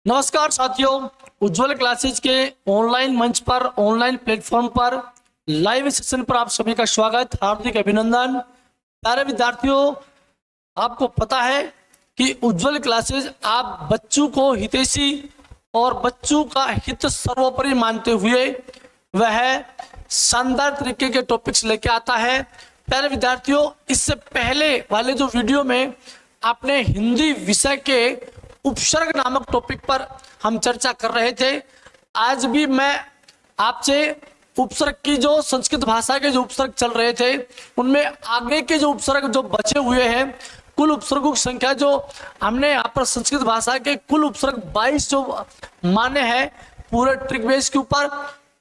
नमस्कार साथियों, उज्जवल क्लासेज के ऑनलाइन मंच पर, ऑनलाइन प्लेटफॉर्म पर, लाइव सेशन पर आप सभी का स्वागत, हार्दिक अभिनंदन। प्यारे विद्यार्थियों, आपको पता है कि उज्जवल क्लासेज आप बच्चों को हितैषी और बच्चों का हित सर्वोपरि मानते हुए वह शानदार तरीके के टॉपिक्स लेके आता है। प्यारे विद्यार्थियों, इससे पहले वाले जो वीडियो में आपने हिंदी विषय के उपसर्ग नामक टॉपिक पर हम चर्चा कर रहे थे। आज भी मैं आपसे उपसर्ग की जो संस्कृत भाषा के जो उपसर्ग चल रहे थे उनमें आगे के जो उपसर्ग जो बचे हुए हैं, कुल उपसर्गों की संख्या जो हमने यहाँ पर संस्कृत भाषा के कुल उपसर्ग 22 जो माने हैं पूरे ट्रिक बेस के ऊपर,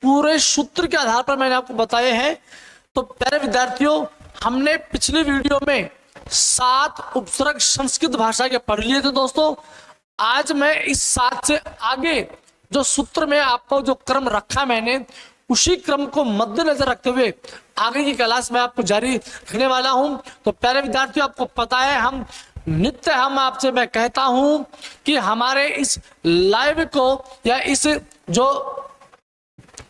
पूरे सूत्र के आधार पर मैंने आपको बताए हैं। तो प्यारे विद्यार्थियों, हमने पिछले वीडियो में 7 उपसर्ग संस्कृत भाषा के पढ़ लिए थे दोस्तों। आज मैं इस 7 से आगे जो सूत्र में आपको जो क्रम रखा मैंने, उसी क्रम को मद्देनजर रखते हुए आगे की क्लास में आपको जारी रखने वाला हूं। तो प्यारे विद्यार्थियों, आपको पता है हम आपसे मैं कहता हूं कि हमारे इस लाइव को या इस जो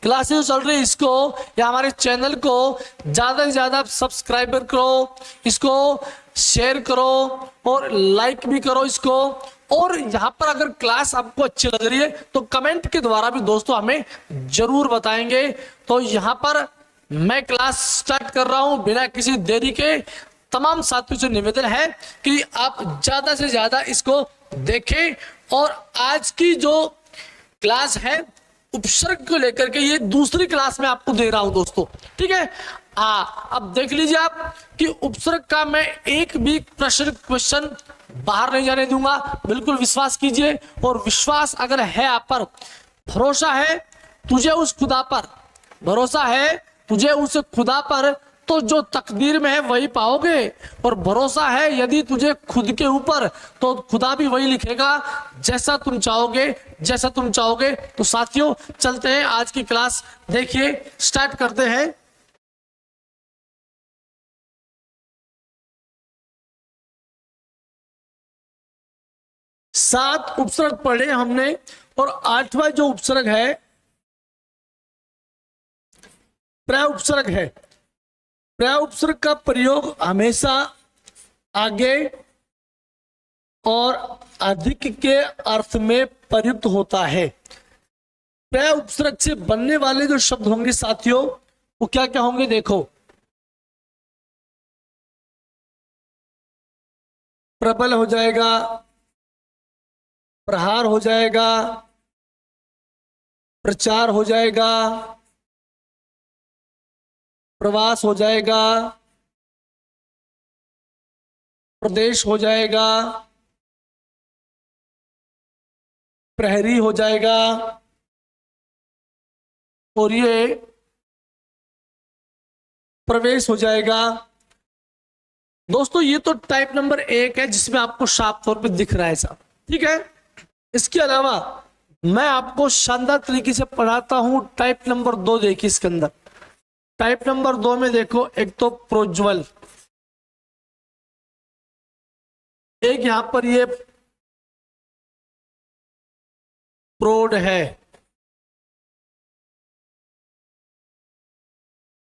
क्लासेस चल रही है इसको या हमारे चैनल को ज्यादा से ज्यादा सब्सक्राइबर करो, इसको शेयर करो और लाइक भी करो इसको। और यहाँ पर अगर क्लास आपको अच्छी लग रही है तो कमेंट के द्वारा भी दोस्तों हमें जरूर बताएंगे। तो यहाँ पर मैं क्लास स्टार्ट कर रहा हूँ बिना किसी देरी के। तमाम साथियों से निवेदन है कि आप ज्यादा से ज्यादा इसको देखें। और आज की जो क्लास है उपसर्ग को लेकर के, ये दूसरी क्लास में आपको दे रहा हूं दोस्तों, ठीक है। अब देख लीजिए आप कि उपसर्ग का मैं एक भी प्रश्न क्वेश्चन बाहर नहीं जाने दूंगा, बिल्कुल विश्वास कीजिए। और विश्वास अगर है आप पर, भरोसा है तुझे उस खुदा पर, भरोसा है तुझे उस खुदा पर, तो जो तकदीर में है वही पाओगे। और भरोसा है यदि तुझे खुद के ऊपर, तो खुदा भी वही लिखेगा जैसा तुम चाहोगे, जैसा तुम चाहोगे। तो साथियों चलते हैं आज की क्लास, देखिए स्टार्ट करते हैं। सात उपसर्ग पढ़े हमने और 8वां जो उपसर्ग है प्र उपसर्ग है। प्र उपसर्ग का प्रयोग हमेशा आगे और अधिक के अर्थ में प्रयुक्त होता है। प्र उपसर्ग से बनने वाले जो शब्द होंगे साथियों वो क्या क्या होंगे, देखो। प्रबल हो जाएगा, प्रहार हो जाएगा, प्रचार हो जाएगा, प्रवास हो जाएगा, प्रदेश हो जाएगा, प्रहरी हो जाएगा। और ये प्रवेश हो जाएगा। दोस्तों ये तो टाइप नंबर 1 है जिसमें आपको साफ तौर पे दिख रहा है साहब, ठीक है। इसके अलावा मैं आपको शानदार तरीके से पढ़ाता हूं टाइप नंबर 2। देखिए इसके अंदर टाइप नंबर 2 में देखो, एक तो प्रोज्वल, एक यहां पर ये प्रोड है,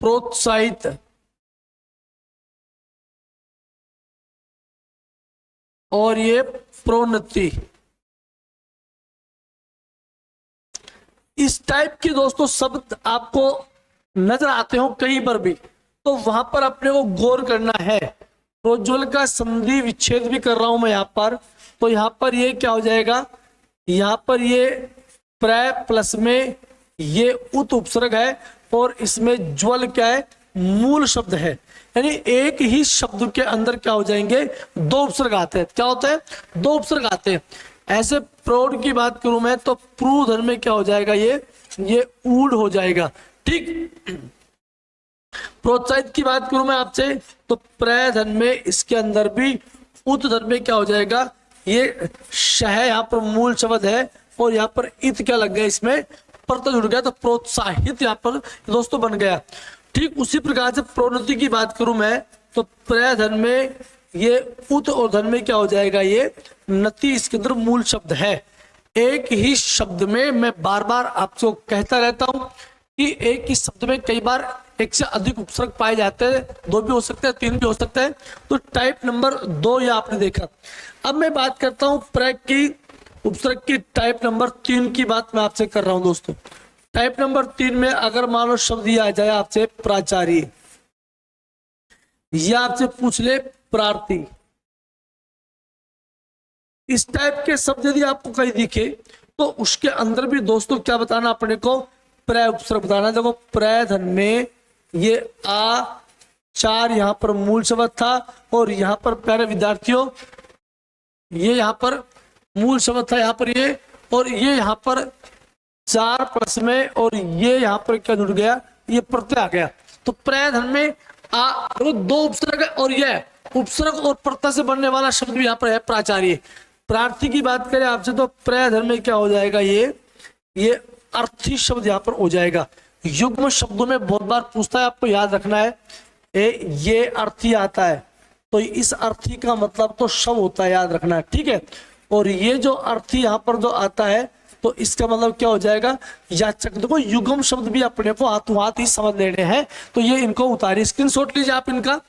प्रोत्साहित, और ये प्रोन्नति। इस टाइप के दोस्तों शब्द आपको नजर आते हो कहीं पर भी, तो वहां पर अपने को गौर करना है। प्रोज्वल का संधि विच्छेद भी कर रहा हूं मैं यहां पर, तो यहां पर ये क्या हो जाएगा, यहां पर ये प्र प्लस में ये उत उपसर्ग है और इसमें ज्वल क्या है, मूल शब्द है। यानी एक ही शब्द के अंदर क्या हो जाएंगे, 2 उपसर्ग आते हैं। क्या होता है, 2 उपसर्ग आते हैं। ऐसे प्रौढ़ की बात करूं मैं तो प्रू धन में क्या हो जाएगा, ये ऊढ़ हो जाएगा, ठीक। प्रोत्साहित की बात करूं मैं आपसे तो प्र धन में इसके अंदर भी उत धन में क्या हो जाएगा, ये शह यहाँ पर मूल शब्द है और यहाँ पर इत क्या लग गया, इसमें प्रत्यय जुड़ गया, तो प्रोत्साहित यहाँ पर दोस्तों बन गया। ठीक उसी प्रकार से प्रोन्नति की बात करूं मैं तो प्र धन में ये उत और धन में क्या हो जाएगा, ये नति इसके अंदर मूल शब्द है। एक ही शब्द में, मैं बार बार आपको कहता रहता हूं कि एक ही शब्द में कई बार एक से अधिक उपसर्ग पाए जाते हैं, दो भी हो सकते हैं, तीन भी हो सकते हैं। तो टाइप नंबर 2 ये आपने देखा। अब मैं बात करता हूं प्रयोग की उपसर्ग की टाइप नंबर 3 की बात मैं आपसे कर रहा हूं दोस्तों। टाइप नंबर 3 में अगर मान लो शब्द दिया जाए आपसे प्राचार्य, या आपसे पूछ ले प्रार्थी, इस टाइप के शब्द यदि आपको कहीं दिखे तो उसके अंदर भी दोस्तों क्या बताना अपने को, प्रय उपसर्ग बताना। देखो प्रय धन में ये आ चार यहां पर मूल शब्द था, और यहां पर प्यारे विद्यार्थियों ये यहां पर मूल शब्द था, यहां पर ये, और ये यहां पर चार प्लस में, और ये यहां पर क्या जुड़ गया, ये प्रत्यय आ गया। तो प्रय धन में आ दो उपसर्ग है, और यह उपसर्ग और प्रत्यय से बनने वाला शब्द भी यहां पर है प्राचार्य। प्रार्थी की बात करें आपसे तो प्रय धन में क्या हो जाएगा, ये अर्थी शब्द यहां पर हो जाएगा। युग्म शब्दों में बहुत बार पूछता है, आपको याद रखना है, ये अर्थी आता है तो इस अर्थी का मतलब तो शव होता है, याद रखना है, ठीक है। और ये जो अर्थी यहाँ पर जो आता है तो इसका मतलब क्या हो जाएगा, या देखो युग्म शब्द भी अपने को हाथों हाथ ही समझ लेने हैं। तो ये इनको उतारिए, स्क्रीनशॉट लीजिए आप इनका।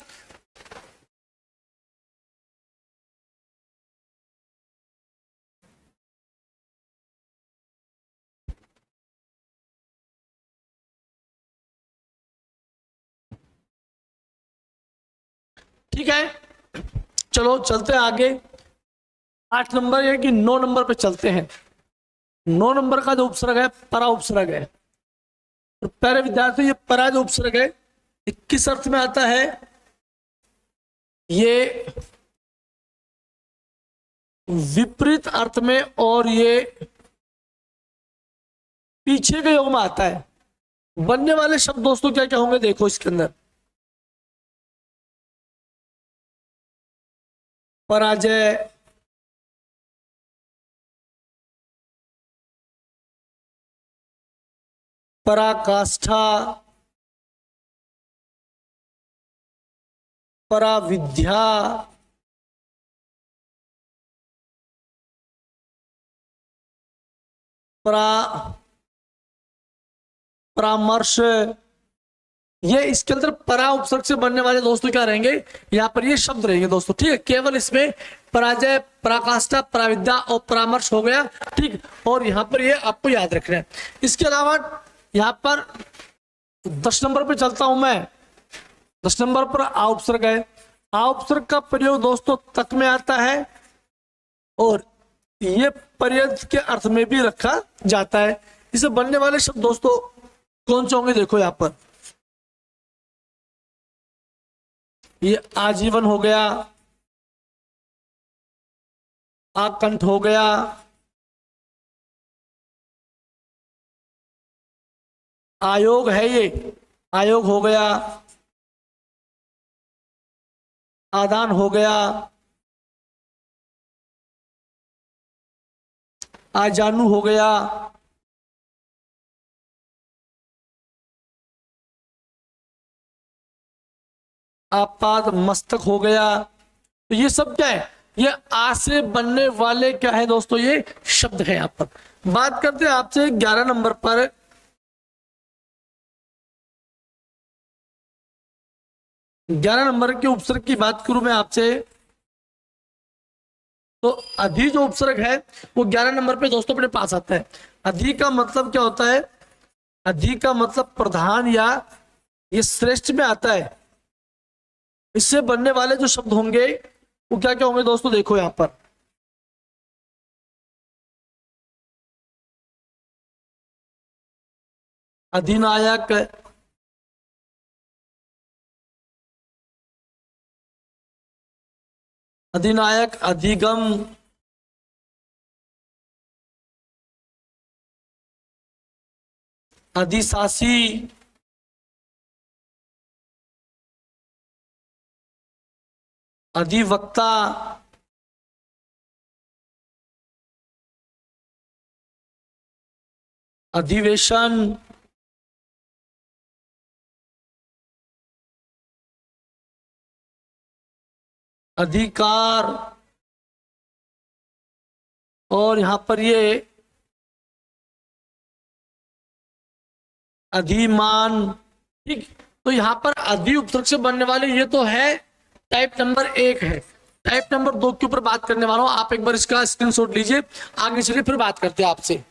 ठीक है, चलो चलते हैं आगे। 8 नंबर है कि 9 नंबर पे चलते हैं। 9 नंबर का जो उपसर्ग है परा उपसर्ग है। तो प्यारे विद्यार्थी ये परा जो उपसर्ग है किस अर्थ में आता है, ये विपरीत अर्थ में, और ये पीछे के योग में आता है। बनने वाले शब्द दोस्तों क्या क्या होंगे देखो इसके अंदर, पराजय, पराकाष्ठा, पराविद्या, परा परामर्श, ये इसके अंदर परा उपसर्ग से बनने वाले दोस्तों क्या रहेंगे, यहाँ पर ये शब्द रहेंगे दोस्तों, ठीक है। केवल इसमें पराजय, पराकाष्ठा, पराविद्या और परामर्श हो गया, ठीक। और यहाँ पर ये आपको याद रखना है। इसके अलावा यहाँ पर 10 नंबर पे चलता हूं मैं। 10 नंबर पर आ उपसर्ग है। आ उपसर्ग का प्रयोग दोस्तों तक में आता है, और ये पर्यंत के अर्थ में भी रखा जाता है। इसे बनने वाले शब्द दोस्तों कौन से होंगे देखो यहाँ पर, ये आजीवन हो गया, आकंठ हो गया, आयोग है, ये आयोग हो गया, आदान हो गया, आजानु हो गया, आपाद मस्तक हो गया। तो ये सब क्या है, ये आ से बनने वाले क्या है दोस्तों, ये शब्द है। यहाँ पर बात करते हैं आपसे 11 नंबर पर। 11 नंबर के उपसर्ग की बात करूं मैं आपसे, तो अधि जो उपसर्ग है वो 11 नंबर पे दोस्तों अपने पास आता है। अधि का मतलब क्या होता है, अधि का मतलब प्रधान या ये श्रेष्ठ में आता है। इससे बनने वाले जो शब्द होंगे वो क्या क्या होंगे दोस्तों देखो यहां पर, अधिनायक, अधिनायक, अधिगम, अधिशासी, अधिवक्ता, अधिवेशन, अधिकार, और यहां पर ये अधिमान। ठीक, तो यहाँ पर अधि उपसर्ग से बनने वाले ये तो है टाइप नंबर 1 है। टाइप नंबर 2 के ऊपर बात करने वाला हूं, आप एक बार इसका स्क्रीनशॉट लीजिए, आगे चलिए फिर बात करते हैं आपसे।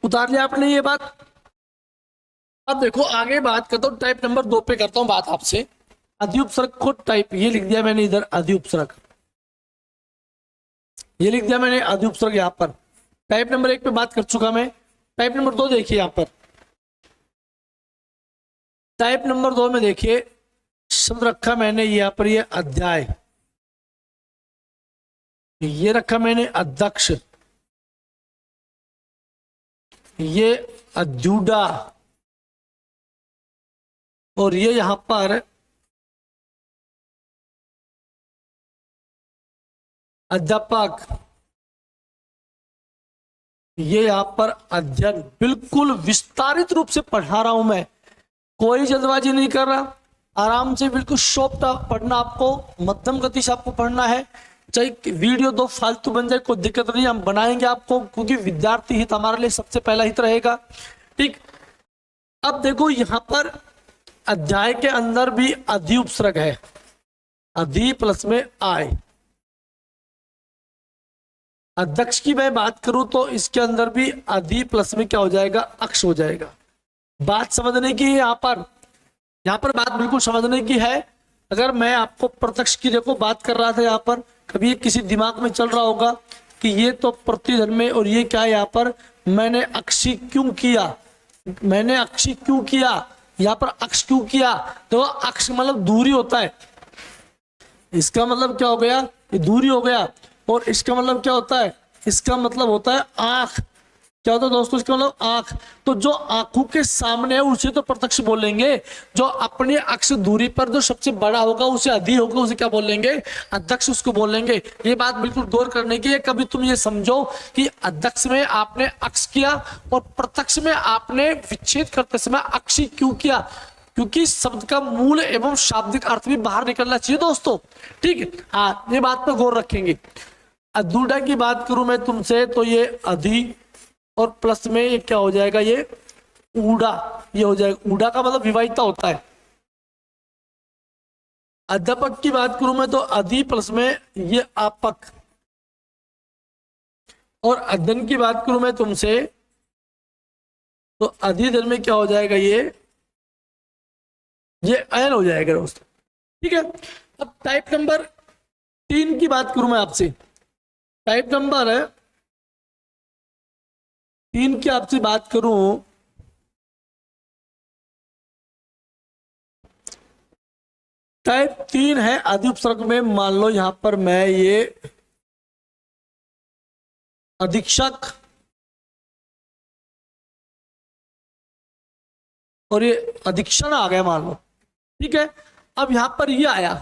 उतार लिया आपने ये बात। अब देखो आगे बात करता हूँ, टाइप नंबर 2 पे करता हूँ बात आपसे। अधि उपसर्ग को टाइप, ये लिख दिया मैंने इधर अधि उपसर्ग, ये लिख दिया मैंने अधि उपसर्ग यहाँ पर। टाइप नंबर 1 पे बात कर चुका मैं। टाइप नंबर 2 देखिए यहाँ पर, टाइप नंबर 2 में देखिए शब्द रखा मैंने यहाँ पर, ये अध्याय, ये रखा मैंने अध्यक्ष, ये अध्युडा, और ये यहां पर अध्यापक, ये यहां पर अध्ययन। बिल्कुल विस्तारित रूप से पढ़ा रहा हूं मैं, कोई जल्दबाजी नहीं कर रहा, आराम से बिल्कुल शॉर्ट पढ़ना आपको, मध्यम गति से आपको पढ़ना है। चाहे वीडियो 2 फालतू बन जाए कोई दिक्कत नहीं, हम बनाएंगे आपको, क्योंकि विद्यार्थी हित हमारे लिए सबसे पहला हित रहेगा। ठीक, अब देखो यहां पर अध्याय के अंदर भी अधि उपसर्ग है, अधि प्लस में आय। अध्यक्ष की मैं बात करूं तो इसके अंदर भी अधि प्लस में क्या हो जाएगा, अक्ष हो जाएगा। बात समझने की है यहाँ पर बात बिल्कुल समझने की है। अगर मैं आपको प्रत्यक्ष की देखो बात कर रहा था यहाँ पर, कभी किसी दिमाग में चल रहा होगा कि ये तो प्रतिधन में, और ये क्या है यहाँ पर, मैंने अक्षी क्यों किया, मैंने अक्षी क्यों किया, यहाँ पर अक्ष क्यों किया। तो अक्ष मतलब दूरी होता है, इसका मतलब क्या हो गया, ये दूरी हो गया। और इसका मतलब क्या होता है, इसका मतलब होता है आंख। क्या होता है दोस्तों, इसका मतलब आंख। तो जो आंखों के सामने है उसे तो प्रत्यक्ष बोलेंगे, जो अपनी अक्ष दूरी पर जो सबसे बड़ा होगा उसे अधि होगा, उसे क्या बोलेंगे, अध्यक्ष उसको बोलेंगे। ये बात बिल्कुल गौर करने की है। कभी तुम ये समझो कि अध्यक्ष में आपने अक्ष किया और प्रत्यक्ष में आपने विच्छेद करते समय अक्षी क्यों किया, क्योंकि शब्द का मूल एवं शाब्दिक अर्थ भी बाहर निकलना चाहिए दोस्तों। ठीक है, हाँ, ये बात पे गौर रखेंगे। अधूडा की बात करूं मैं तुमसे तो ये अधि और प्लस में ये क्या हो जाएगा, ये ऊडा, ये हो जाएगा। ऊडा का मतलब विवाहिता होता है। अध्यापक की बात करूं मैं तो अधि प्लस में ये आपक, और अध्ययन की बात करूं मैं तुमसे तो अधिधन में क्या हो जाएगा, ये अयन हो जाएगा दोस्तों। ठीक है, अब टाइप नंबर 3 की बात करूं मैं आपसे। टाइप नंबर 3 की आपसे बात करूं, टाइप 3 है अधि उपसर्ग में। मान लो यहां पर मैं ये अधीक्षक और ये अधीक्षण आ गया मान लो। ठीक है, अब यहां पर ये आया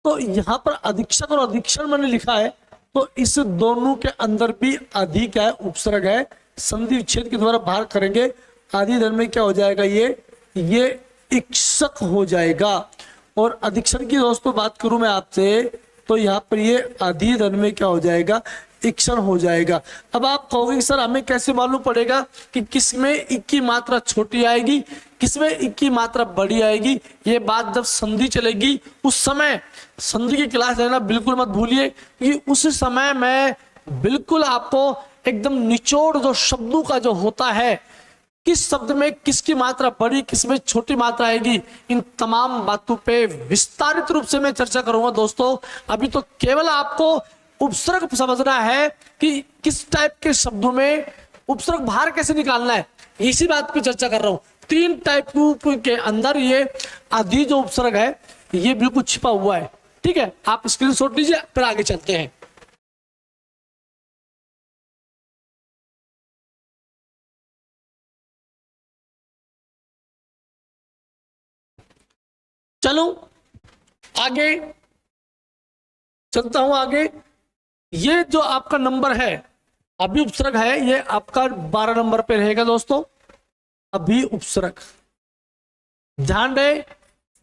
तो यहां पर अधीक्षक और अधीक्षण मैंने लिखा है, तो इस दोनों के अंदर भी अधि क्या है, उपसर्ग है। संधि विच्छेद के द्वारा बाहर करेंगे, अधिधन में क्या हो जाएगा, ये इक्षक हो जाएगा। और अधीक्षण की दोस्तों बात करूं मैं आपसे तो यहाँ पर ये अधिधन में क्या हो जाएगा, इक्षण हो जाएगा। अब आप कहोगे सर हमें कैसे मालूम पड़ेगा कि किसमें इक की मात्रा छोटी आएगी, किसमें इक की मात्रा बड़ी आएगी। ये बात जब संधि चलेगी उस समय संधि की क्लास लेना बिल्कुल मत भूलिए, क्योंकि उस समय मैं बिल्कुल आपको एकदम निचोड़ जो शब्दों का जो होता है, किस शब्द में किसकी मात्रा बड़ी किसमें छोटी मात्रा आएगी, इन तमाम बातों पे विस्तारित रूप से मैं चर्चा करूंगा दोस्तों। अभी तो केवल आपको उपसर्ग समझना है कि किस टाइप के शब्दों में उपसर्ग बाहर कैसे निकालना है, इसी बात की चर्चा कर रहा हूं। 3 टाइप के अंदर ये अधि जो उपसर्ग है ये बिल्कुल छिपा हुआ है। ठीक है, आप स्क्रीनशॉट लीजिए फिर आगे चलते हैं। चलो आगे चलता हूं आगे। ये जो आपका नंबर है अभी उपसर्ग है, ये आपका 12 नंबर पे रहेगा दोस्तों। अभी उपसर्ग ध्यान रहे,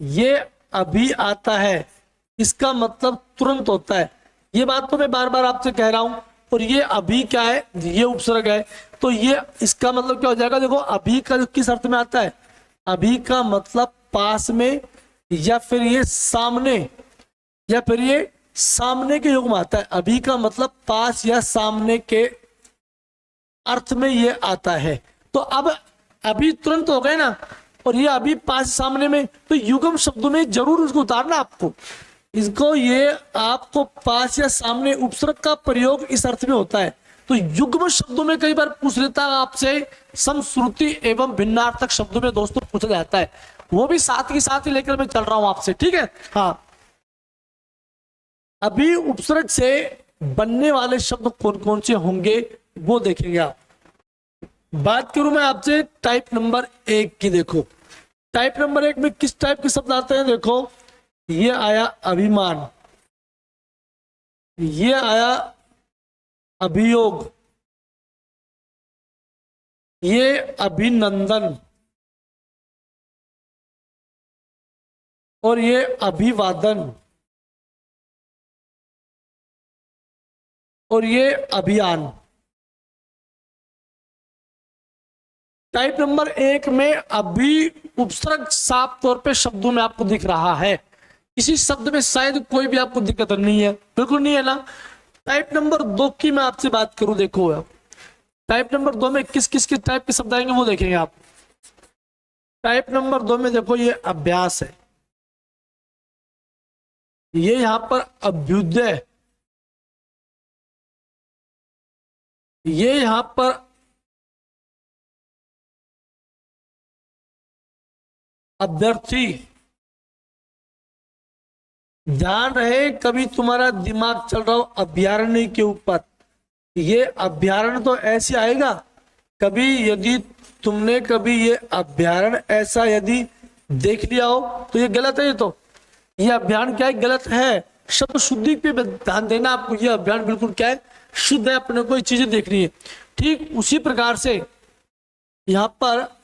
ये अभी आता है, इसका मतलब तुरंत होता है। ये बात तो मैं बार बार आपसे कह रहा हूं। और ये अभी क्या है, ये उपसर्ग है, तो ये इसका मतलब क्या हो जाएगा, देखो अभी का किस अर्थ में आता है, अभी का मतलब पास में, या फिर ये सामने, या फिर ये सामने के योग में आता है। अभी का मतलब पास या सामने के अर्थ में ये आता है। तो अब अभी तुरंत हो गए ना, और ये अभी पास सामने में, तो युग्म शब्दों में जरूर उसको उतारना आपको। इसको ये आपको पास या सामने उपसर्ग का प्रयोग इस अर्थ में होता है। तो युग्म शब्दों में कई बार पूछ लेता है आपसे, समश्रुति एवं भिन्नार्थक शब्दों में दोस्तों पूछा जाता है, वो भी साथ ही साथ ही लेकर मैं चल रहा हूं आपसे, ठीक है। हाँ, अभी उपसर्ग से बनने वाले शब्द कौन कौन से होंगे वो देखेंगे आप। बात करूं मैं आपसे टाइप नंबर 1 की, देखो टाइप नंबर 1 में किस टाइप के शब्द आते हैं। देखो ये आया अभिमान, ये आया अभियोग, ये अभिनंदन, और ये अभिवादन, और ये अभियान। टाइप नंबर 1 में अभी उपसर्ग साफ तौर पे शब्दों में आपको दिख रहा है, इसी शब्द में शायद कोई भी आपको दिक्कत नहीं है, बिल्कुल नहीं है ना। टाइप नंबर 2 की मैं आपसे बात करूं, देखो आप टाइप नंबर 2 में किस किस के टाइप के शब्द आएंगे वो देखेंगे आप। टाइप नंबर 2 में देखो ये अभ्यास है, ये यहां पर अभ्युदय, ये यहां पर अभ्यर्थी। ध्यान रहे, कभी तुम्हारा दिमाग चल रहा हो अभ्यारण्य के ऊपर, ये अभ्यारण्य तो ऐसे आएगा, कभी यदि तुमने कभी ये अभ्यारण्य ऐसा यदि देख लिया हो तो ये गलत है। ये अभियान क्या है, गलत है। शब्द शुद्धि पे ध्यान देना आपको, ये अभियान बिल्कुल क्या है, शुद्ध है, अपने को ये चीजें देखनी है। ठीक उसी प्रकार से यहां पर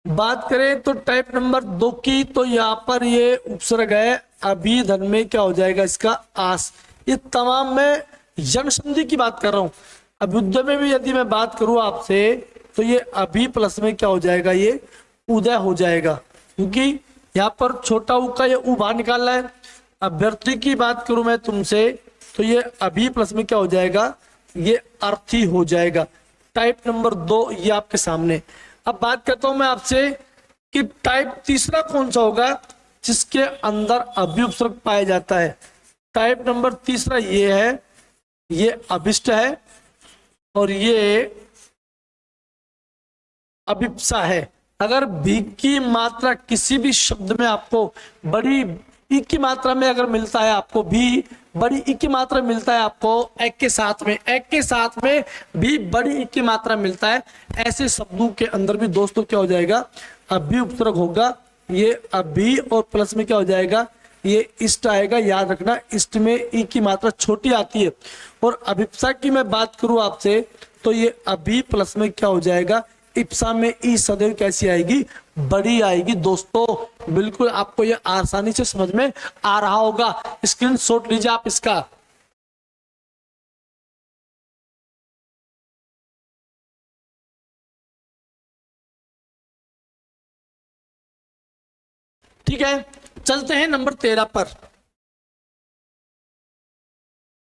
बात करें तो टाइप नंबर 2 की, तो यहां पर ये उपसर्ग है अभी, धन में क्या हो जाएगा इसका आस। ये तमाम मैं जन संधि की बात कर रहा हूं। अभ्युदय में भी यदि मैं बात करूं आपसे, तो ये अभी प्लस में क्या हो जाएगा, ये उदय हो जाएगा, क्योंकि यहाँ पर छोटा ऊ का ये ऊ बाहर निकालना है। अभ्यर्थी की बात करूं मैं तुमसे, तो ये अभी प्लस में क्या हो जाएगा, ये अर्थी हो जाएगा। टाइप नंबर 2 ये आपके सामने। अब बात करता हूं मैं आपसे कि टाइप तीसरा कौन सा होगा जिसके अंदर अभी उपसर्ग पाया जाता है। टाइप नंबर तीसरा ये है, ये अभिष्ट है, और ये अभिप्सा है। अगर भी की मात्रा किसी भी शब्द में आपको बड़ी ई की मात्रा में अगर मिलता है, आपको भी बड़ी ई की मात्रा मिलता है, आपको एक के साथ में, एक के साथ में भी बड़ी ई की मात्रा मिलता है, ऐसे शब्दों के अंदर भी दोस्तों क्या हो जाएगा, अभी उपसर्ग होगा। ये अभी और प्लस में क्या हो जाएगा, ये इष्ट आएगा। याद रखना, इष्ट में ई की मात्रा छोटी आती है। और अभिप्सा की मैं बात करूं आपसे, तो ये अभी प्लस में क्या हो जाएगा, इप्सा में ई सदैव कैसी आएगी, बड़ी आएगी। दोस्तों बिल्कुल आपको ये आसानी से समझ में आ रहा होगा, स्क्रीनशॉट लीजिए आप इसका। ठीक है, चलते हैं नंबर 13 पर।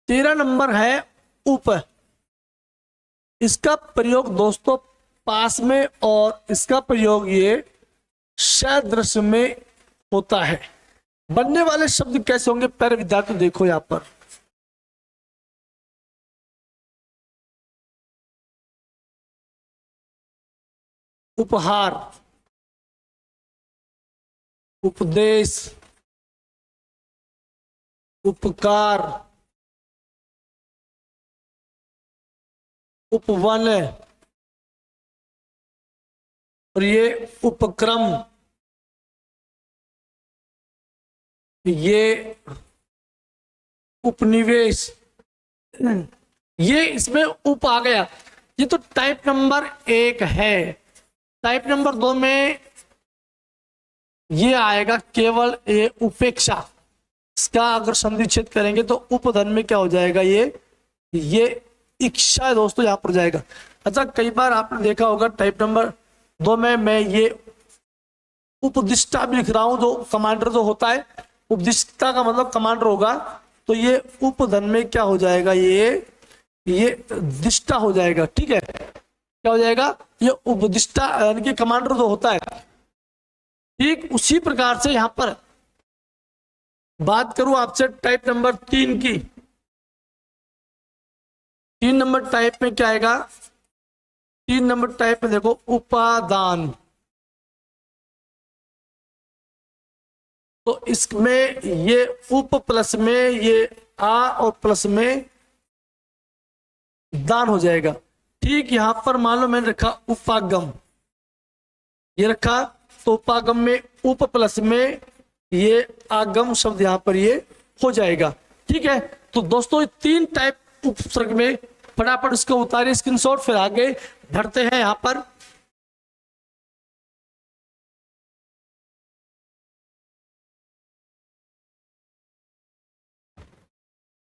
13 नंबर है उप। इसका प्रयोग दोस्तों पास में, और इसका प्रयोग ये सदृश में होता है। बनने वाले शब्द कैसे होंगे, प्यारे विद्यार्थी देखो यहां पर। उपहार, उपदेश, उपकार, उपवन, और ये उपक्रम, ये उपनिवेश, ये इसमें उप आ गया। ये तो टाइप नंबर 1 है। टाइप नंबर 2 में ये आएगा केवल ये उपेक्षा। इसका अगर संधि छेद करेंगे तो उपधन में क्या हो जाएगा, ये इच्छा है दोस्तों, यहां पर जाएगा। अच्छा, कई बार आपने देखा होगा टाइप नंबर 2 में मैं ये उपदिष्टा भी लिख रहा हूं, जो कमांडर जो होता है, उपदिष्टा का मतलब कमांडर होगा, तो ये उपधन में क्या हो जाएगा, ये दिष्टा हो जाएगा। ठीक है, क्या हो जाएगा, ये उपदिष्टा यानी कि कमांडर जो होता है। ठीक उसी प्रकार से यहां पर बात करूं आपसे टाइप नंबर 3 की। 3 नंबर टाइप में क्या आएगा, 3 नंबर टाइप में देखो उपादान। तो इसमें ये उप प्लस में ये आ और प्लस में दान हो जाएगा। ठीक यहां पर मान लो मैंने रखा उपागम, ये रखा, तो उपागम में उप प्लस में ये आगम शब्द यहां पर ये हो जाएगा। ठीक है, तो दोस्तों ये 3 टाइप उपसर्ग में फटाफट इसको उतारिए स्क्रीनशॉट, फिर आगे बढ़ते हैं यहां पर।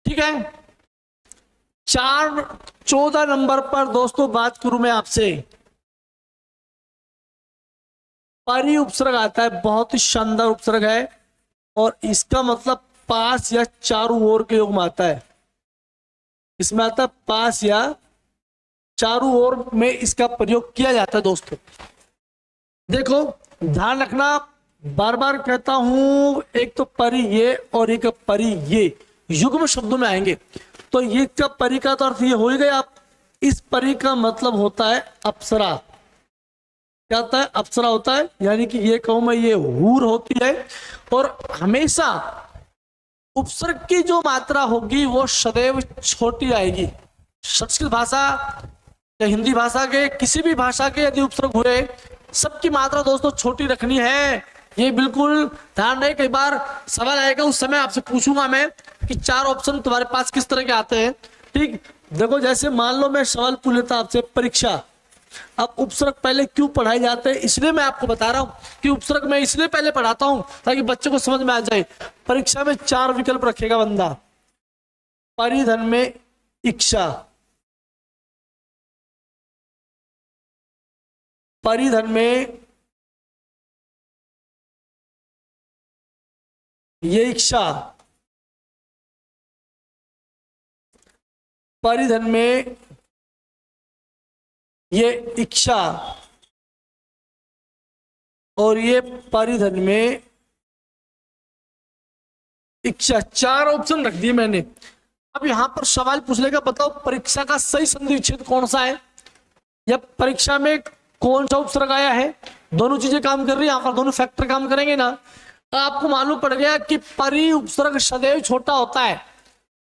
ठीक है, 14 नंबर पर दोस्तों बात करूं मैं आपसे, परि उपसर्ग आता है, बहुत ही शानदार उपसर्ग है, और इसका मतलब पास या चारों ओर के योग में आता है। इसमें आता है पास या चारों ओर में इसका प्रयोग किया जाता है। दोस्तों देखो, ध्यान रखना, बार बार कहता हूं, एक तो परि ये और एक परि ये युग्म शब्दों में आएंगे। तो ये का परि का तो अर्थ ये हो ही गया। आप इस परि का मतलब होता है अप्सरा। क्या होता है, अप्सरा होता है, यानी कि ये कहूं मैं, ये हूर होती है। और हमेशा उपसर्ग की जो मात्रा होगी वो सदैव छोटी आएगी। संस्कृत भाषा या हिंदी भाषा के किसी भी भाषा के यदि उपसर्ग हुए, सबकी मात्रा दोस्तों छोटी रखनी है। ये बिल्कुल ध्यान रहे, कई बार सवाल आएगा, उस समय आपसे पूछूंगा मैं कि 4 ऑप्शन तुम्हारे पास किस तरह के आते हैं। ठीक, देखो जैसे मान लो मैं सवाल पूछ लेता आपसे परीक्षा। अब उपसर्ग पहले क्यों पढ़ाए जाते हैं, इसलिए मैं आपको बता रहा हूं कि उपसर्ग मैं इसलिए पहले पढ़ाता हूं ताकि बच्चे को समझ में आ जाए। परीक्षा में 4 विकल्प रखेगा बंदा। परिधन में इच्छा, परिधन में ये इच्छा, परिधन में ये इच्छा, और ये परिधन में इच्छा। 4 ऑप्शन रख दिए मैंने। अब यहां पर सवाल पूछ लेगा, बताओ परीक्षा का सही संधि विच्छेद कौन सा है, या परीक्षा में कौन सा उपसर्ग आया है। दोनों चीजें काम कर रही है, यहां पर दोनों फैक्टर काम करेंगे ना। तो आपको मालूम पड़ गया कि परि उपसर्ग सदैव छोटा होता है।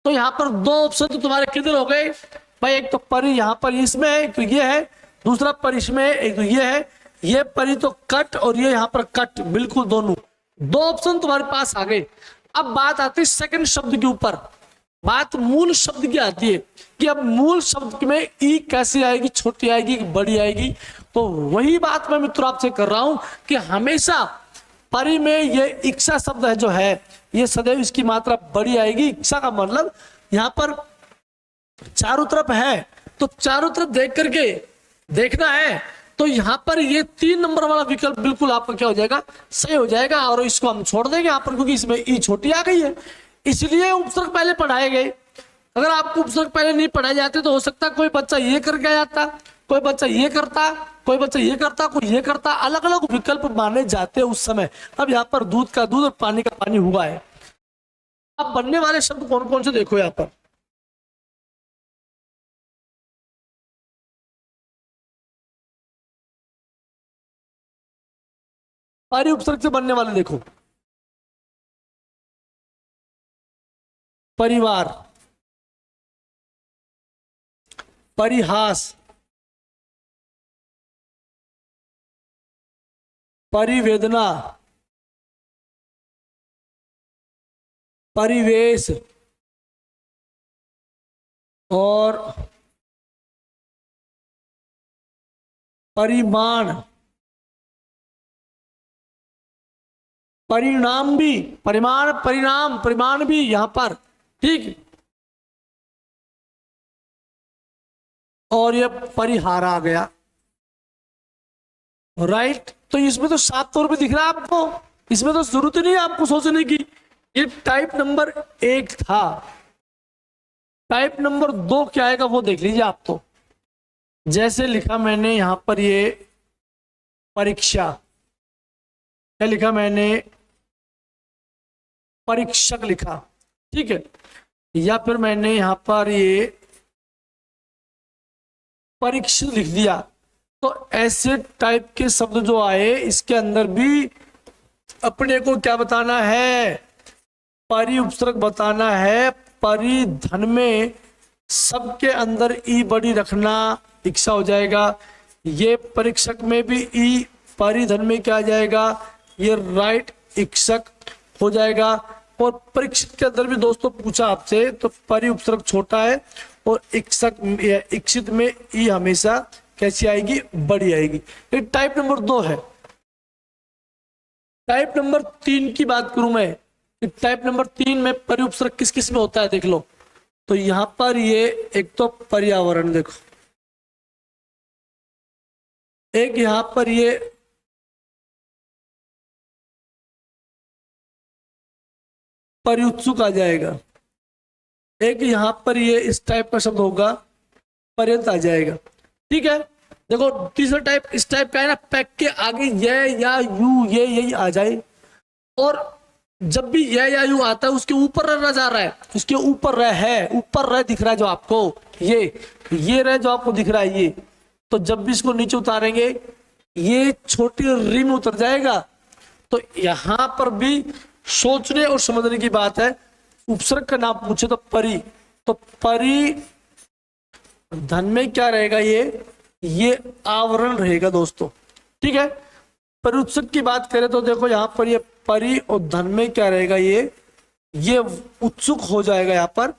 तो यहां पर 2 ऑप्शन तो तुम्हारे किधर हो गए भाई, एक तो परि यहां पर इसमें है, एक तो ये है, दूसरा परि इसमें है, एक तो ये है। ये परि तो कट और ये यहां पर कट, बिल्कुल दोनों 2 ऑप्शन तुम्हारे पास आ गए। अब बात आती है सेकंड शब्द के ऊपर, बात मूल शब्द की आती है कि अब मूल शब्द में ई कैसे आएगी, छोटी आएगी कि बड़ी आएगी। तो वही बात मैं मित्रों आपसे कर रहा हूं कि हमेशा परि में ये इच्छा शब्द है जो है, ये सदैव इसकी मात्रा बड़ी आएगी। इच्छा का मतलब यहां पर चारों तरफ है, तो चारों तरफ देख करके देखना है। तो यहां पर ये 3 नंबर वाला विकल्प बिल्कुल आपका क्या हो जाएगा, सही हो जाएगा। और इसको हम छोड़ देंगे यहां पर, क्योंकि इसमें ई छोटी आ गई है, इसलिए उपसर्ग पहले पढ़ाए गए। अगर आपको उपसर्ग पहले नहीं पढ़ाए जाते तो हो सकता है कोई बच्चा ये करके आ जाता, कोई बच्चा ये करता, कोई बच्चा ये करता, कोई ये करता, अलग अलग विकल्प माने जाते उस समय। अब यहाँ पर दूध का दूध और पानी का पानी हुआ है। अब बनने वाले शब्द कौन कौन से देखो यहाँ पर, परि उपसर्ग से बनने वाले देखो, परिवार, परिहास, परिवेदना, परिवेश और परिमाण, परिणाम भी, परिमाण परिणाम परिमाण भी यहां पर, ठीक। और ये परिहार आ गया, राइट। तो इसमें तो साफ तौर पे दिख रहा है आपको, इसमें तो जरूरत ही नहीं है आपको सोचने की। ये टाइप नंबर 1 था। टाइप नंबर 2 क्या आएगा वो देख लीजिए आप। तो जैसे लिखा मैंने यहां पर ये परीक्षा, क्या लिखा मैंने, परीक्षक लिखा, ठीक है। या फिर मैंने यहां पर ये परीक्षित लिख दिया। तो ऐसे टाइप के शब्द जो आए, इसके अंदर भी अपने को क्या बताना है, परि उपसर्ग बताना है। परिधन में सबके अंदर ई बड़ी रखना इच्छा हो जाएगा। ये परीक्षक में भी ई, परिधन में क्या आ जाएगा, ये राइट इक्षक हो जाएगा। और परीक्षित के अंदर भी दोस्तों पूछा आपसे, तो परि उपसर्ग छोटा है और इक्षक, इक्षित में ई हमेशा कैसी आएगी, बड़ी आएगी। ये टाइप नंबर 2 है। टाइप नंबर 3 की बात करूं मैं, कि टाइप नंबर 3 में परि उपसर्ग किस किस में होता है देख लो। तो यहां पर ये एक तो पर्यावरण देखो, एक यहां पर ये पर्युत्सुक आ जाएगा, एक यहां पर ये इस टाइप का शब्द होगा, पर्यंत आ जाएगा, ठीक है। देखो तीसरा टाइप इस टाइप का है ना, पैक के आगे ये या यू ये यही आ जाए। और जब भी ये या यू आता है, उसके ऊपर रह जा रहा है, उसके ऊपर रह है, ऊपर रह दिख रहा है जो आपको, ये रह जो आपको दिख रहा है ये। तो जब भी इसको नीचे उतारेंगे, ये छोटी री में उतर जाएगा। तो यहां पर भी सोचने और समझने की बात है। उपसर्ग का नाम पूछे तो परि, तो परि धन में क्या रहेगा, ये आवरण रहेगा दोस्तों, ठीक है। परिउत्सर्ग की बात करें तो देखो यहां पर ये परि और धन में क्या रहेगा, ये उत्सुक हो जाएगा यहां पर।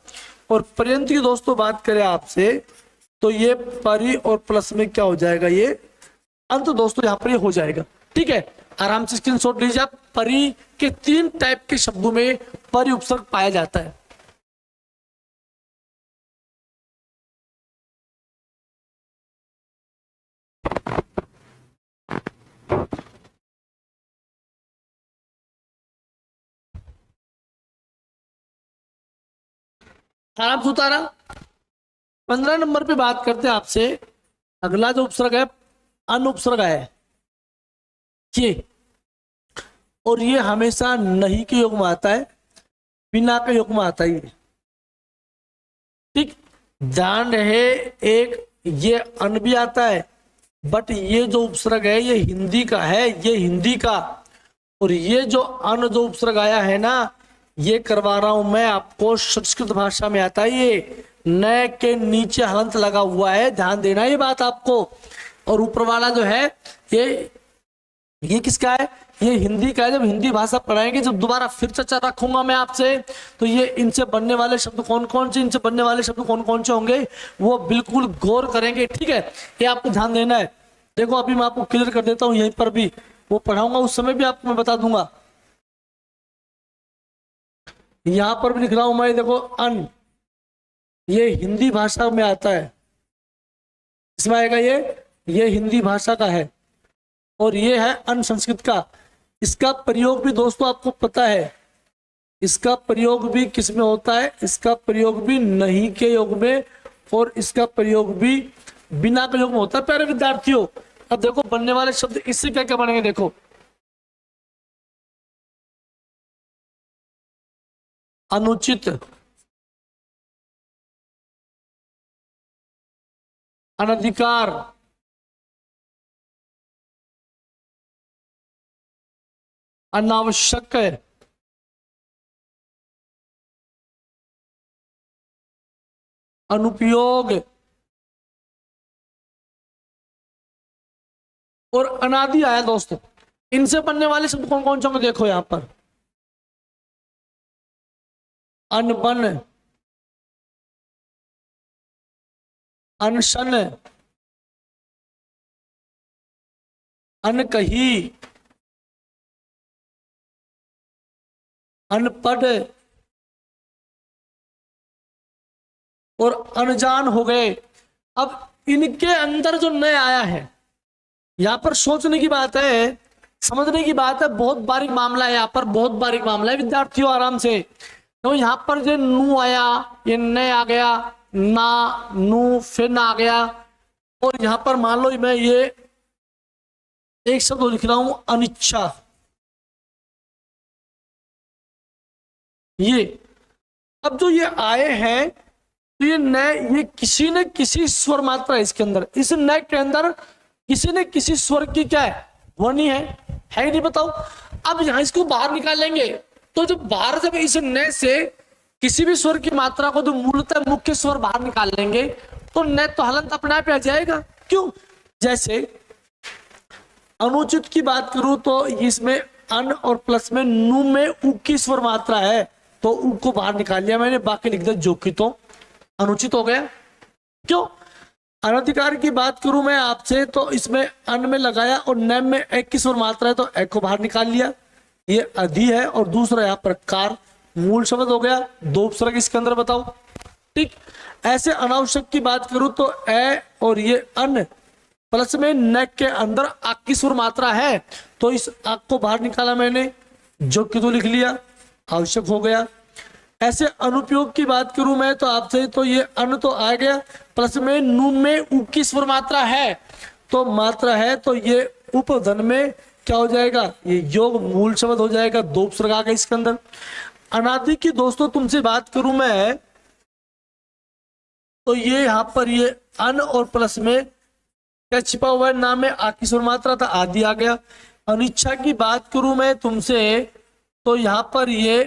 और पर्यंत की दोस्तों बात करें आपसे, तो ये परि और प्लस में क्या हो जाएगा, ये अंत दोस्तों यहां पर ये हो जाएगा, ठीक है। आराम से स्क्रीनशॉट लीजिए आप। परि के 3 टाइप के शब्दों में परि उपसर्ग पाया जाता है। आराम से उतारा। 15 नंबर पे बात करते हैं आपसे। अगला जो उपसर्ग है, अनुपसर्ग है ये, और ये हमेशा नहीं के योग में आता है, बिना के योग में आता है ये, ठीक। ध्यान रहे, एक ये अन भी आता है, बट ये जो उपसर्ग है ये हिंदी का है, ये हिंदी का। और ये जो अन जो उपसर्ग आया है ना, ये करवा रहा हूं मैं आपको, संस्कृत भाषा में आता है ये, न के नीचे हलंत लगा हुआ है, ध्यान देना ये बात आपको। और ऊपर वाला जो है ये किसका है, ये हिंदी का है। जब हिंदी भाषा पढ़ाएंगे, जब दोबारा फिर चर्चा रखूंगा मैं आपसे, तो ये इनसे बनने वाले शब्द कौन कौन से, इनसे बनने वाले शब्द कौन कौन से होंगे, वो बिल्कुल गौर करेंगे, ठीक है। ये आपको ध्यान देना है। देखो अभी मैं आपको क्लियर कर देता हूं, यहीं पर भी वो पढ़ाऊंगा, उस समय भी आपको मैं बता दूंगा। यहां पर भी लिख रहा हूं मैं, देखो अन, ये हिंदी भाषा में आता है, इसमें आएगा ये हिंदी भाषा का है। और ये है अन संस्कृत का। इसका प्रयोग भी दोस्तों आपको पता है, इसका प्रयोग भी किस में होता है, इसका प्रयोग भी नहीं के योग में, और इसका प्रयोग भी बिना के योग में होता है प्यारे विद्यार्थियों। अब देखो बनने वाले शब्द इससे क्या क्या बनेंगे, देखो अनुचित, अनधिकार, अनावश्यक, अनुपयोग और अनादि आया दोस्तों। इनसे बनने वाले शब्द कौन कौन से होंगे, देखो यहां पर अनबन, अनशन, अनकही, अनपढ़ और अनजान हो गए। अब इनके अंदर जो नए आया है, यहाँ पर सोचने की बात है, समझने की बात है, बहुत बारीक मामला है, यहाँ पर बहुत बारीक मामला है विद्यार्थियों, आराम से। तो यहाँ पर जो नू आया, ये नए आ गया, ना, नू, फिर ना आ गया, और यहाँ पर मान लो मैं ये एक शब्द लिख रहा हूं अनिच्छा, ये अब जो ये आए हैं तो ये नए, ये किसी न किसी स्वर मात्रा है इसके अंदर, इस नए के अंदर किसी न किसी स्वर की क्या है, ध्वनि है ही नहीं, बताओ। अब यहां इसको बाहर निकालेंगे तो जब बाहर, जब इस नए से किसी भी स्वर की मात्रा को जो मूलतः मुख्य स्वर बाहर निकाल लेंगे तो नए तो हलंत अपने आप आ जाएगा। क्यों? जैसे अनुचित की बात करूं तो इसमें अन और प्लस में नू में उ की स्वर मात्रा है, तो उ को बाहर निकाल लिया मैंने, बाकी लिख दिया जो की, तो अनुचित हो गया। क्यों? अनधिकार की बात करूं मैं आपसे तो इसमें अन में लगाया और न में एक की स्वर मात्रा है तो एक को बाहर निकाल लिया, ये अधि है, और दूसरा यहाँ पर कार, मूल शब्द हो गया, दो उपसर्ग इसके अंदर, बताओ। ठीक, ऐसे अनावश्यक की बात करूं तो ए और ये अन प्लस में न के अंदर आक की स्वर मात्रा है, तो इस आक को बाहर निकाला मैंने, जो कि तो लिख लिया, आवश्यक हो गया। ऐसे अनुपयोग की बात करूं मैं तो आपसे, तो ये अन तो आ गया, प्लस में नू में उ की स्वर मात्रा है, तो मात्रा है तो ये उपधन में क्या हो जाएगा, ये योग मूल शब्द हो जाएगा, दो उपसर्ग आ गए इसके अंदर। अनादि की दोस्तों तुमसे बात करूं मैं तो ये यहां पर ये अन और प्लस में क्या छिपा हुआ है, नाम में आ की स्वर मात्रा था, आदि आ गया। अनिच्छा की बात करूं मैं तुमसे तो यहां पर ये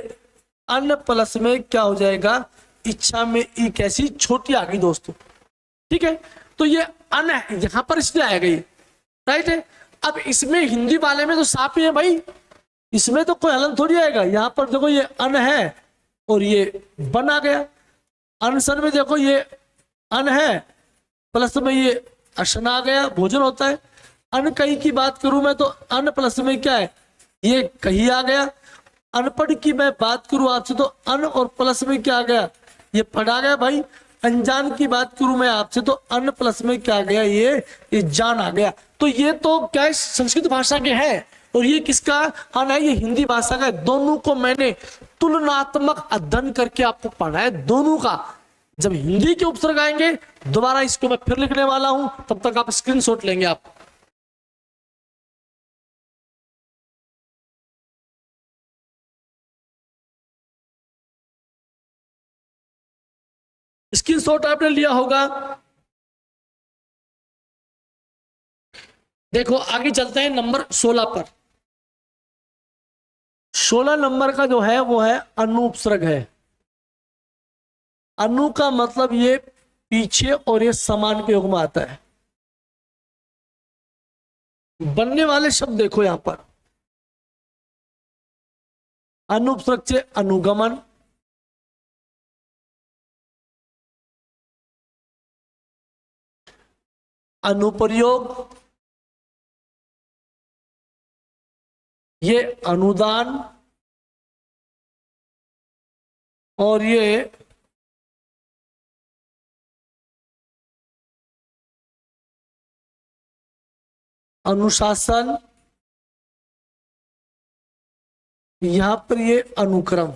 अन प्लस में क्या हो जाएगा, इच्छा में ई कैसी छोटी आ गई दोस्तों। ठीक है, तो ये अन यहां पर इसलिए आएगा ये, राइट है। अब इसमें हिंदी वाले में तो साफ ही है भाई, इसमें तो कोई हलन थोड़ी आएगा। यहाँ पर देखो ये अन है और ये बन आ गया, अनशन में देखो ये अन है प्लस में ये अशन आ गया, भोजन होता है। अन कही की बात करूं मैं तो अन प्लस में क्या है, ये कही आ गया। अनपढ़ की मैं बात करूं आपसे तो अन और प्लस में क्या आ गया, ये पढ़ आ गया भाई। अनजान की बात करूं मैं आपसे तो अन प्लस में क्या आ गया, ये जान आ गया। तो ये तो क्या है, संस्कृत भाषा के हैं, और ये किसका अन है, ये हिंदी भाषा का है। दोनों को मैंने तुलनात्मक अध्ययन करके आपको पढ़ा है, दोनों का। जब हिंदी के उपसर्ग आएंगे दोबारा इसको मैं फिर लिखने वाला हूं, तब तक आप स्क्रीनशॉट लेंगे, आप स्क्रीनशॉट आपने लिया होगा। देखो आगे चलते हैं नंबर 16 पर। 16 नंबर का जो है वो है अनुपसर्ग है। अनु का मतलब ये पीछे और ये समान के योग में आता है। बनने वाले शब्द देखो यहां पर, अनुपसर्ग से अनुगमन, अनुप्रयोग, ये अनुदान, और ये अनुशासन, यहां पर ये अनुक्रम।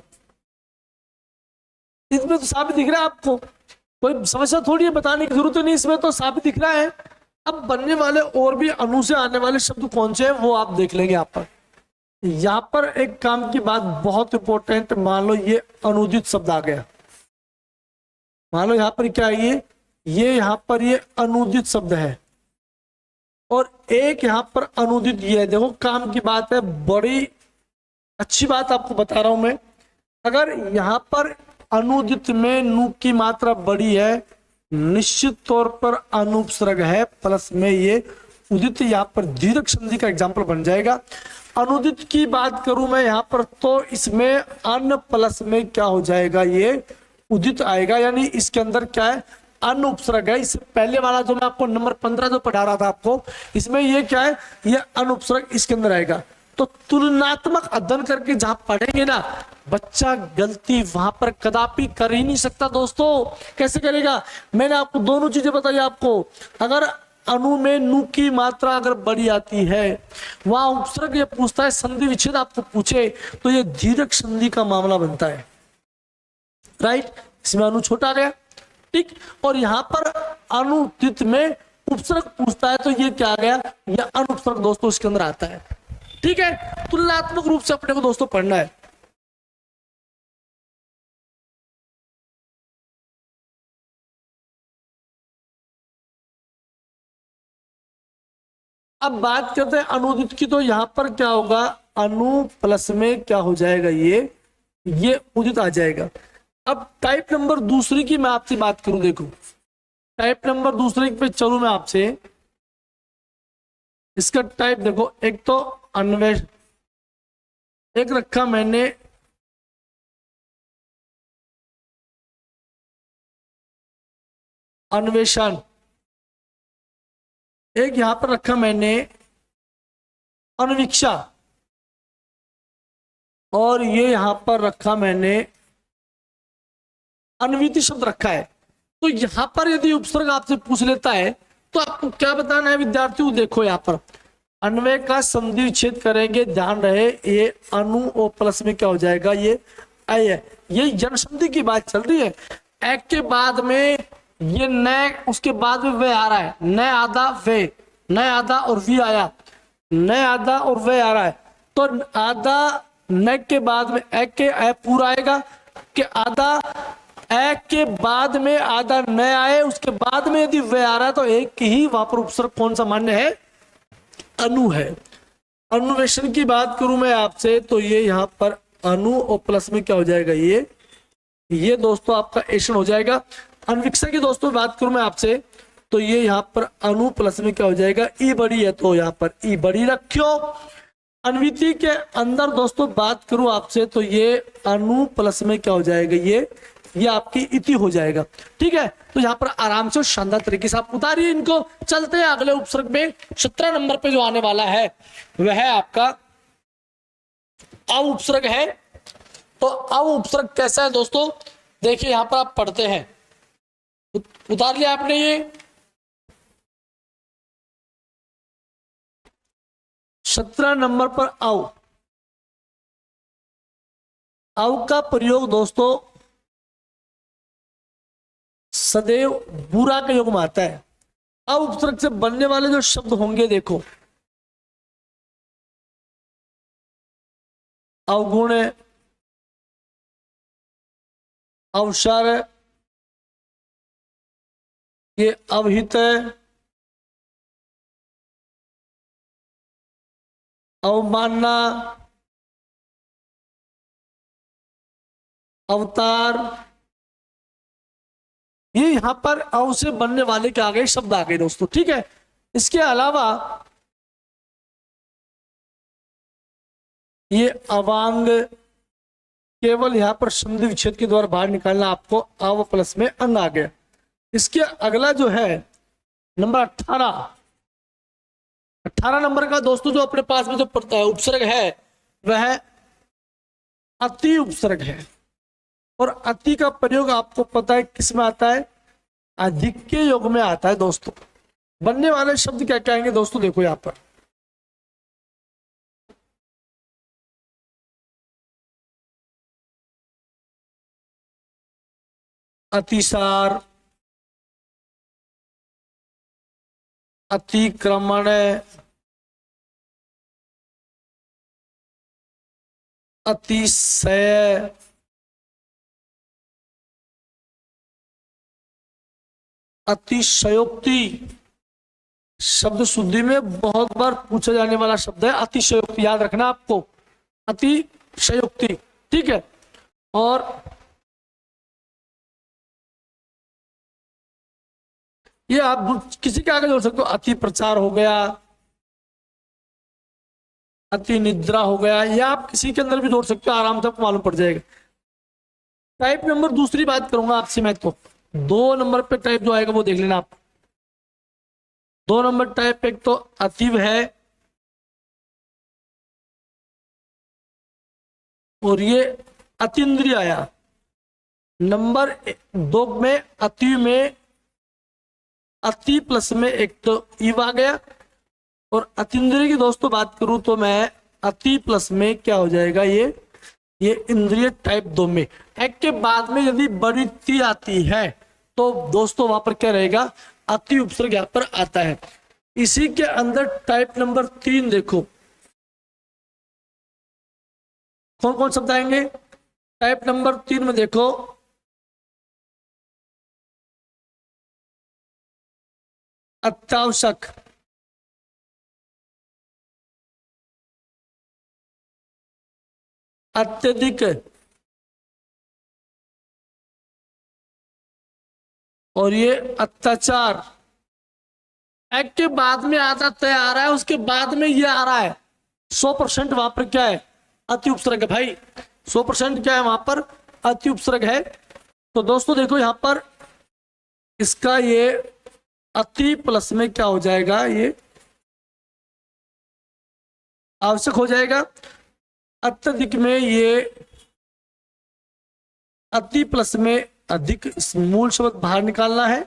इसमें तो साबित दिख रहा है आपको, कोई समस्या थोड़ी है, बताने की जरूरत नहीं, इसमें तो साबित दिख रहा है। अब बनने वाले और भी अनु से आने वाले शब्द कौन से हैं वो आप देख लेंगे। यहाँ पर एक काम की बात बहुत इंपॉर्टेंट, मान लो ये अनुदित शब्द आ गया, मान लो यहाँ पर क्या है, ये यहाँ पर ये अनुदित शब्द है, और एक यहाँ पर अनुदित ये है। देखो काम की बात है, बड़ी अच्छी बात आपको बता रहा हूं मैं। अगर यहाँ पर अनुदित में नु की मात्रा बड़ी है, निश्चित तौर पर अनुपसर्ग है, प्लस में ये उदित, यहाँ पर दीर्घ संधि का एग्जाम्पल बन जाएगा। अनुदित की बात करूं मैं यहाँ पर तो इसमें अन प्लस में क्या हो जाएगा, ये उदित आएगा, यानी इसके अंदर क्या है, अन उपसर्ग है। इससे पहले वाला जो मैं आपको नंबर 15 जो पढ़ा रहा था आपको, इसमें ये क्या है, ये अन उपसर्ग इसके अंदर आएगा। तो तुलनात्मक अध्ययन करके जहां पढ़ेंगे ना बच्चा, गलती वहां पर कदापि कर ही नहीं सकता दोस्तों। कैसे करेगा? मैंने आपको दोनों चीजें बताई आपको। अगर अनु में नु की मात्रा अगर बड़ी आती है, वहां उपसर्ग ये पूछता है, संधि विच्छेद आपको पूछे तो ये दीर्घ संधि का मामला बनता है, राइट। इसमें अनु छोटा आ गया, ठीक। और यहां पर अनुदित में उपसर्ग पूछता है तो ये क्या आ गया, यह अनुपसर्ग दोस्तों इसके अंदर आता है, ठीक है। तुलनात्मक रूप से अपने को दोस्तों पढ़ना है। अब बात करते हैं अनुदित की, तो यहां पर क्या होगा, अनु प्लस में क्या हो जाएगा, ये उदित आ जाएगा। अब टाइप नंबर दूसरी की मैं आपसे बात करूं, देखो टाइप नंबर दूसरे पे चलूं मैं आपसे। इसका टाइप देखो, एक तो अन्वेष, एक रखा मैंने अन्वेषण, एक यहां पर रखा मैंने अन्वीक्षा, और ये यहां पर रखा मैंने अन्विति शब्द रखा है। तो यहां पर यदि उपसर्ग आपसे पूछ लेता है तो आपको क्या बताना है विद्यार्थियों, देखो यहां पर अन्वय का संधि विच्छेद करेंगे, ध्यान रहे ये अनु और प्लस में क्या हो जाएगा, ये अय है। ये जन संधि की बात चल रही है। एक के बाद में ये न, उसके बाद में वे आ रहा है, न आधा वे, न आधा और वी आया, न आधा और वे आ रहा है। तो आधा न के बाद में एक के अ पूरा आएगा, कि आधा एक के बाद में आधा न आए, उसके बाद में यदि वे आ रहा है तो एक ही वहां पर उपसर्ग कौन सा मान्य है, अनु है। अन्वेषण की बात करूं मैं आपसे तो ये यहां पर अनु और प्लस में क्या हो जाएगा, ये दोस्तों आपका एशन हो जाएगा। अन्वीक्षा की दोस्तों बात करूं मैं आपसे तो ये यहां पर अनु प्लस में क्या हो जाएगा, ई बड़ी है तो यहां पर ई बड़ी रखियो। अन्विति के अंदर दोस्तों बात करूं आपसे तो ये अनु प्लस में क्या हो जाएगा, ये आपकी इति हो जाएगा, ठीक है। तो यहाँ पर आराम से शानदार तरीके से आप उतारिए इनको। चलते हैं अगले उपसर्ग में। 17 नंबर पे जो आने वाला है वह है आपका अव उपसर्ग है। तो अव उपसर्ग कैसा है दोस्तों, देखिए यहां पर आप पढ़ते हैं, उतार लिया आपने ये। 17 नंबर पर अव का प्रयोग दोस्तों सदैव बुरा के योग में आता है। अव उपसर्ग से बनने वाले जो शब्द होंगे देखो, अवगुण, अवसर, ये अवहित, अवमानना, अवतार, ये यहां पर अव से बनने वाले के आगे शब्द आ गए दोस्तों, ठीक है। इसके अलावा ये अवांग, केवल यहां पर संधि विच्छेद के द्वारा बाहर निकालना, आपको अव प्लस में अंग आ गया। इसके अगला जो है नंबर 18 नंबर का दोस्तों जो अपने पास में जो उपसर्ग है वह अति उपसर्ग है। और अति का प्रयोग आपको पता है किस में आता है, अधिक के योग में आता है दोस्तों। बनने वाले शब्द क्या क्या आएंगे दोस्तों, देखो यहां पर अतिसार, अतिक्रमण, अतिशय, अतिशयोक्ति। शब्द शुद्धि में बहुत बार पूछा जाने वाला शब्द है अतिशयोक्ति, याद रखना आपको, अतिशयोक्ति, ठीक है। और ये आप किसी के आगे जोड़ सकते हो, अति प्रचार हो गया, अति निद्रा हो गया, या आप किसी के अंदर भी जोड़ सकते हो, आराम से आपको मालूम पड़ जाएगा। टाइप नंबर दूसरी बात करूंगा आपसे मैं, तो दो नंबर पे टाइप जो आएगा वो देख लेना आप। दो नंबर टाइप एक तो अतीव है और ये अतीन्द्रिय आया। नंबर दो में अति में अति प्लस में एक तो इव आ गया, और अतीन्द्रिय की दोस्तों बात करूं तो मैं अति प्लस में क्या हो जाएगा, ये इंद्रिय टाइप दो में एक के बाद में यदि बड़ी ती आती है तो दोस्तों वहां पर क्या रहेगा, अति उपसर्ग यहां पर आता है। इसी के अंदर टाइप नंबर 3 देखो कौन कौन शब्द आएंगे। टाइप नंबर 3 में देखो अत्यावश्यक, अत्यधिक और ये अत्याचार। एक के बाद में आता तय आ रहा है, उसके बाद में ये आ रहा है 100% वहां पर क्या है, अति उपसर्ग है भाई। 100% क्या है वहां पर, अति उपसर्ग है। तो दोस्तों देखो यहां पर इसका ये अति प्लस में क्या हो जाएगा, ये आवश्यक हो जाएगा। अत्यधिक में ये अति प्लस में अधिक, मूल शब्द बाहर निकालना है।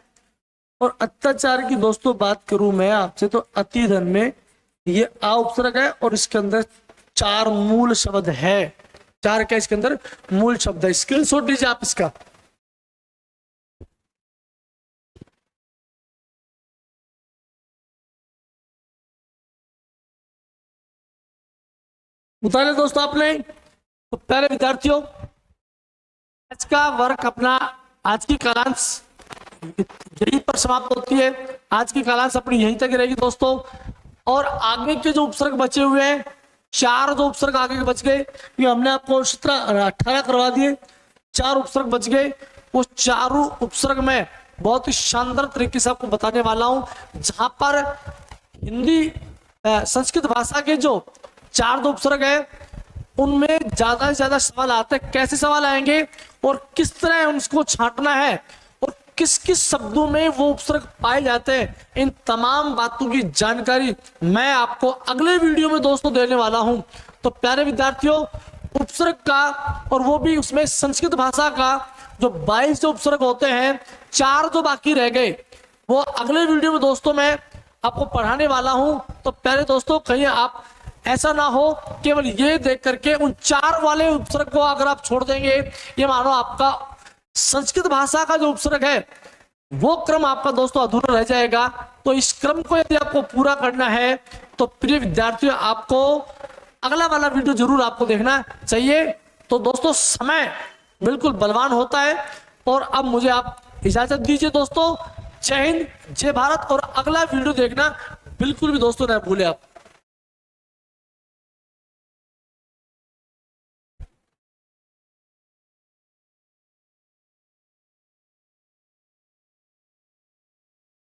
और अत्याचार की दोस्तों बात करूं मैं आपसे तो अति धन में ये आ उपसर्ग है और इसके अंदर 4 मूल शब्द है। 4 क्या इसके अंदर मूल शब्द है। स्क्रीनशॉट लीजिए आप इसका। उतारे दोस्तों आपने। तो पहले विद्यार्थियों आज का वर्क अपना, आज की क्लास यहीं पर समाप्त होती है। आज की क्लास अपनी यहीं तक रहेगी दोस्तों। और आगे के जो उपसर्ग बचे हुए हैं, 4 जो उपसर्ग आगे के बच गए, ये हमने आपको 18 करवा दिए। 4 उपसर्ग बच गए। वो चारों उपसर्ग में बहुत ही शानदार तरीके से आपको बताने वाला हूं, जहां पर हिंदी संस्कृत भाषा के जो 4 जो उपसर्ग है उनमें ज्यादा से ज्यादा सवाल आते हैं। कैसे सवाल आएंगे और किस तरह उनको छांटना है और किस किस शब्दों में वो उपसर्ग पाए जाते हैं, इन तमाम बातों की जानकारी मैं आपको अगले वीडियो में दोस्तों देने वाला हूं। तो प्यारे विद्यार्थियों, उपसर्ग का और वो भी उसमें संस्कृत भाषा का जो 22 जो उपसर्ग होते हैं, 4 जो बाकी रह गए वो अगले वीडियो में दोस्तों मैं आपको पढ़ाने वाला हूं। तो प्यारे दोस्तों, कहीं आप ऐसा ना हो केवल ये देख करके उन 4 वाले उपसर्ग को अगर आप छोड़ देंगे, ये मानो आपका संस्कृत भाषा का जो उपसर्ग है वो क्रम आपका दोस्तों अधूरा रह जाएगा। तो इस क्रम को यदि आपको पूरा करना है तो प्रिय विद्यार्थियों आपको अगला वाला वीडियो जरूर आपको देखना चाहिए। तो दोस्तों समय बिल्कुल बलवान होता है। और अब मुझे आप इजाजत दीजिए दोस्तों। जय हिंद, जय भारत। और अगला वीडियो देखना बिल्कुल भी दोस्तों ना भूले आप।